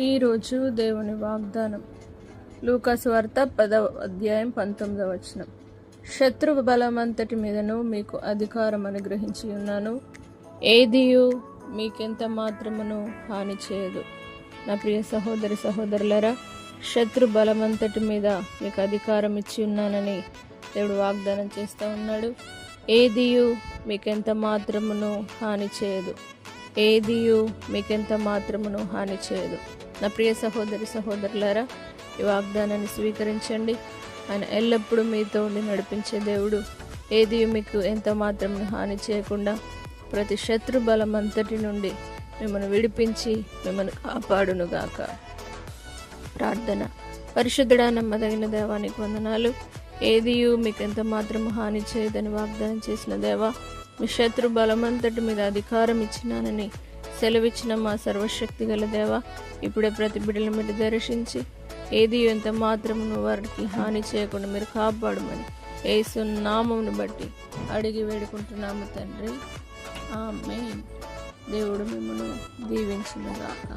ఈరోజు దేవుని వాగ్దానం లూకాసు వార్త 10వ అధ్యాయం 19వ వచనం. శత్రు బలమంతటి మీదను మీకు అధికారం అనుగ్రహించి ఉన్నాను, ఏదియు మీకెంత మాత్రమును హాని చేయదు. నా ప్రియ సహోదరి సహోదరులరా, శత్రు బలమంతటి మీద మీకు అధికారం ఇచ్చి ఉన్నానని దేవుడు వాగ్దానం చేస్తూ ఉన్నాడు. ఏదియు మీకెంత మాత్రమును హాని చేయదు, ఏదియు మీకెంత మాత్రమును హాని చేయదు. నా ప్రియ సహోదరి సహోదరులారా, ఈ వాగ్దానాన్ని స్వీకరించండి. ఆయన ఎల్లప్పుడూ మీతో ఉండి నడిపించే దేవుడు. ఏది మీకు ఎంత మాత్రం హాని చేయకుండా ప్రతి శత్రు బలం అంతటి నుండి మిమ్మల్ని విడిపించి మిమ్మల్ని కాపాడునుగాక. ప్రార్థన. పరిశుద్ధుడా, నమ్మదగిన దేవానికి వందనాలు. ఏదియు మీకు ఎంత మాత్రం హాని చేయదని వాగ్దానం చేసిన దేవా, మీ శత్రు బలమంతటి మీద అధికారం ఇచ్చినానని సెలవిచ్చిన మా సర్వశక్తి గల దేవా, ఇప్పుడే ప్రతి బిడ్డలు మీరు దర్శించి ఏది ఎంత మాత్రమును వారికి హాని చేయకుండా మీరు కాపాడమని యేసు నామమును బట్టి అడిగి వేడుకుంటున్నాము తండ్రి. ఆమేన్. దేవుడు మిమ్మల్ని దీవించునుగాక.